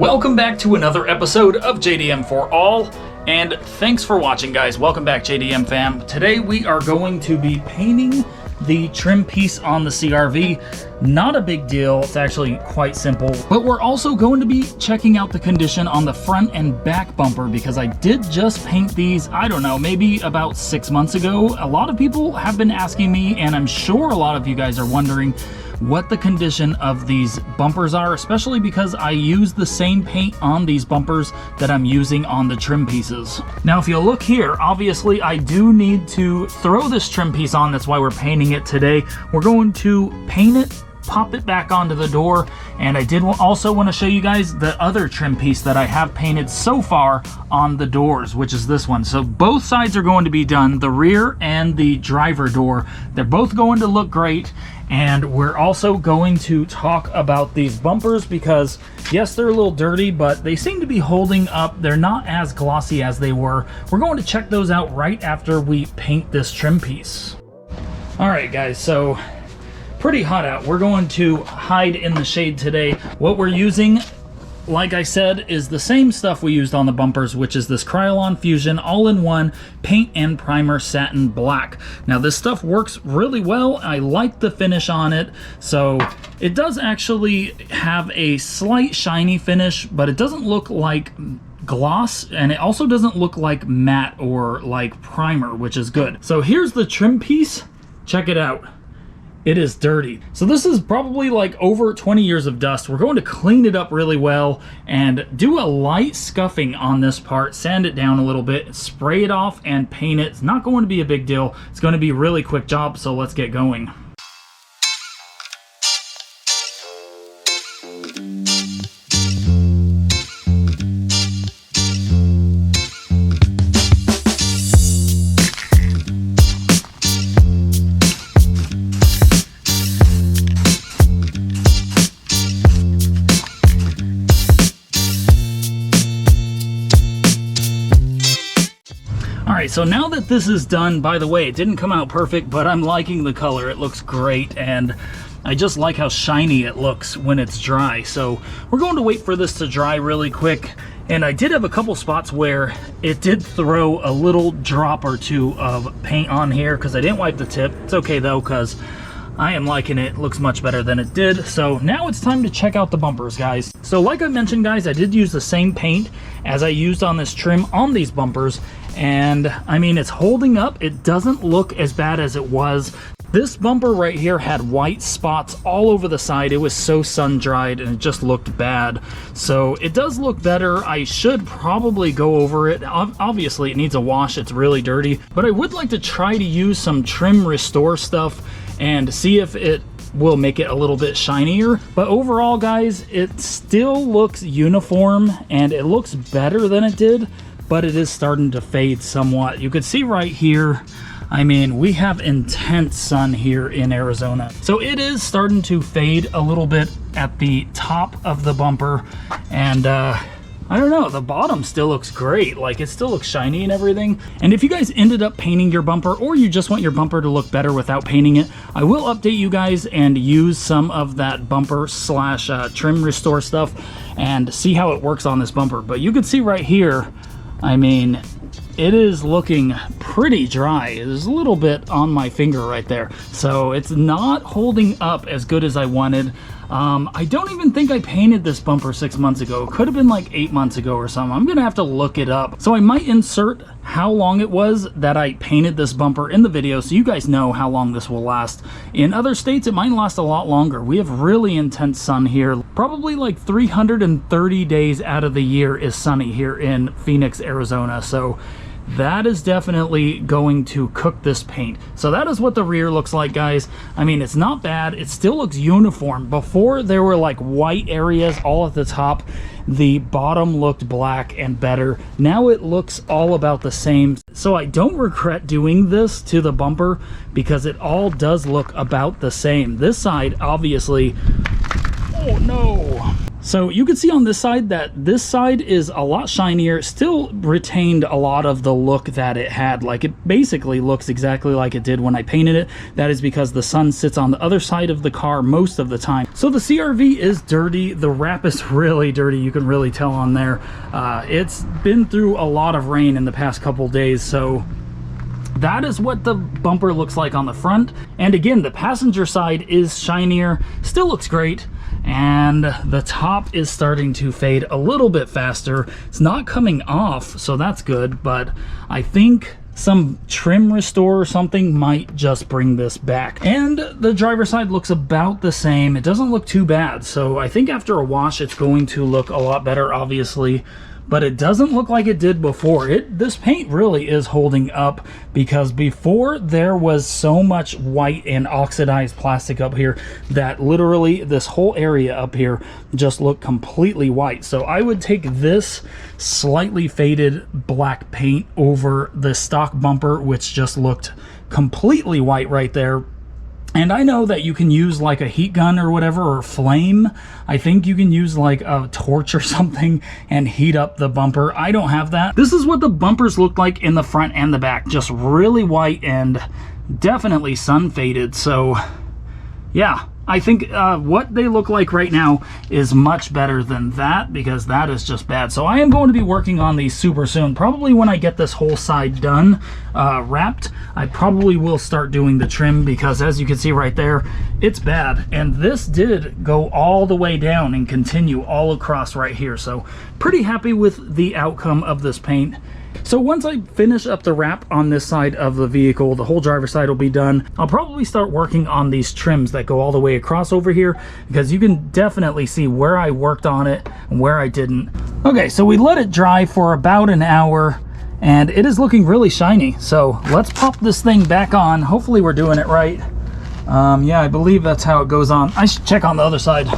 Welcome back to another episode of JDM for All, and thanks for watching, guys. Welcome back, JDM fam. Today we are going to be painting the trim piece on the CRV. Not a big deal, it's actually quite simple, but we're also going to be checking out the condition on the front and back bumper because I did just paint these, I don't know, maybe about 6 months ago. A lot of people have been asking me, and I'm sure a lot of you guys are wondering what the condition of these bumpers are, especially because I use the same paint on these bumpers that I'm using on the trim pieces. Now, if you look here, obviously I do need to throw this trim piece on. That's why we're painting it today. We're going to paint it, pop it back onto the door, and I did also want to show you guys the other trim piece that I have painted so far on the doors, which is this one. So both sides are going to be done, the rear and the driver door. They're both going to look great. And we're also going to talk about these bumpers because, yes, they're a little dirty, but they seem to be holding up. They're not as glossy as they were. We're going to check those out right after we paint this trim piece. All right, guys, so pretty hot out. We're going to hide in the shade today. What we're using, like I said, is the same stuff we used on the bumpers, which is this Krylon Fusion all-in-one paint and primer satin black. Now, this stuff works really well. I like the finish on it. So it does actually have a slight shiny finish, but it doesn't look like gloss, and it also doesn't look like matte or like primer, which is good. So here's the trim piece. Check it out. It is dirty. So this is probably like over 20 years of dust. We're going to clean it up really well and do a light scuffing on this part, sand it down a little bit, spray it off, and paint it. It's not going to be a big deal. It's going to be a really quick job, so let's get going. So now that this is done, by the way, it didn't come out perfect, but I'm liking the color. It looks great, and I just like how shiny it looks when it's dry. So we're going to wait for this to dry really quick. And I did have a couple spots where it did throw a little drop or two of paint on here because I didn't wipe the tip. It's okay though, because I am liking it. It looks much better than it did. So now it's time to check out the bumpers, guys. So like I mentioned, guys, I did use the same paint as I used on this trim on these bumpers. And I mean, it's holding up. It doesn't look as bad as it was. This bumper right here had white spots all over the side. It was so sun-dried and it just looked bad. So it does look better. I should probably go over it. Obviously, it needs a wash. It's really dirty. But I would like to try to use some trim restore stuff and see if it will make it a little bit shinier. But overall, guys, it still looks uniform and it looks better than it did, but it is starting to fade somewhat. You could see right here, I mean, we have intense sun here in Arizona. So it is starting to fade a little bit at the top of the bumper. And I don't know, the bottom still looks great. Like, it still looks shiny and everything. And if you guys ended up painting your bumper, or you just want your bumper to look better without painting it, I will update you guys and use some of that bumper slash trim restore stuff and see how it works on this bumper. But you can see right here, I mean, it is looking pretty dry. There's a little bit on my finger right there. So it's not holding up as good as I wanted. I don't even think I painted this bumper 6 months ago. It could have been like 8 months ago or something. I'm gonna have to look it up. So I might insert how long it was that I painted this bumper in the video so you guys know how long this will last. In other states, it might last a lot longer. We have really intense sun here. Probably like 330 days out of the year is sunny here in Phoenix, Arizona. So that is definitely going to cook this paint. So that is what the rear looks like, guys. I mean, it's not bad. It still looks uniform. Before, there were like white areas all at the top. The bottom looked black and better. Now it looks all about the same. So I don't regret doing this to the bumper because it all does look about the same. This side, obviously, oh no, So you can see on this side that this side is a lot shinier, still retained a lot of the look that it had. Like, it basically looks exactly like it did when I painted it. That is because the sun sits on the other side of the car most of the time. So the CR-V is dirty. The wrap is really dirty. You can really tell on there. It's been through a lot of rain in the past couple days, so that is what the bumper looks like on the front. And again, the passenger side is shinier, still looks great. And the top is starting to fade a little bit faster. It's not coming off, so that's good, but I think some trim restore or something might just bring this back. And the driver's side looks about the same. It doesn't look too bad, so I think after a wash it's going to look a lot better, obviously. But it doesn't look like it did before. This paint really is holding up, because before there was so much white and oxidized plastic up here that literally this whole area up here just looked completely white. So I would take this slightly faded black paint over the stock bumper, which just looked completely white right there. And I know that you can use like a heat gun or whatever, or flame. I think you can use like a torch or something and heat up the bumper. I don't have that. This is what the bumpers look like in the front and the back. Just really white and definitely sun faded. So yeah, I think what they look like right now is much better than that, because that is just bad. So I am going to be working on these super soon. Probably when I get this whole side done, wrapped, I probably will start doing the trim, because as you can see right there, it's bad. And this did go all the way down and continue all across right here. So pretty happy with the outcome of this paint. So once I finish up the wrap on this side of the vehicle, the whole driver's side will be done. I'll probably start working on these trims that go all the way across over here, because you can definitely see where I worked on it and where I didn't. Okay, so we let it dry for about an hour and it is looking really shiny. So let's pop this thing back on. Hopefully we're doing it right. Yeah, I believe that's how it goes on. I should check on the other side.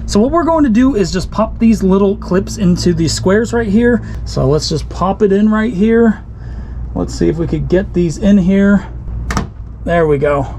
So what we're going to do is just pop these little clips into these squares right here. So let's just pop it in right here. Let's see if we could get these in here. There we go.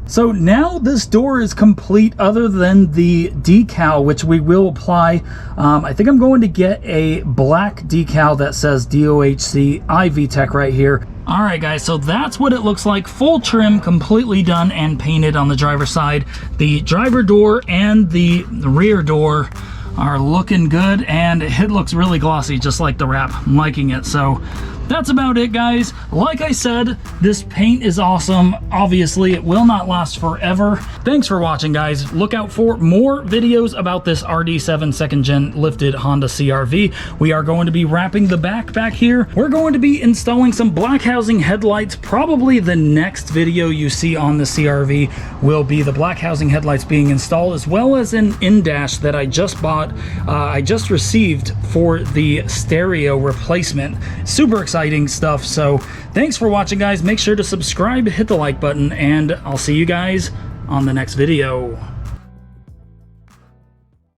So now this door is complete, other than the decal, which we will apply. I think I'm going to get a black decal that says DOHC IV Tech right here. All right, guys, so that's what it looks like. Full trim, completely done and painted on the driver's side. The driver door and the rear door are looking good, and it looks really glossy, just like the wrap. I'm liking it. So that's about it, guys. Like I said, this paint is awesome. Obviously, it will not last forever. Thanks for watching, guys. Look out for more videos about this RD7 second gen lifted Honda CR-V. We are going to be wrapping the back here. We're going to be installing some black housing headlights. Probably the next video you see on the CR-V will be the black housing headlights being installed, as well as an in-dash that I just bought. I just received for the stereo replacement. Super exciting stuff. So thanks for watching, guys. Make sure to subscribe, hit the like button, and I'll see you guys on the next video.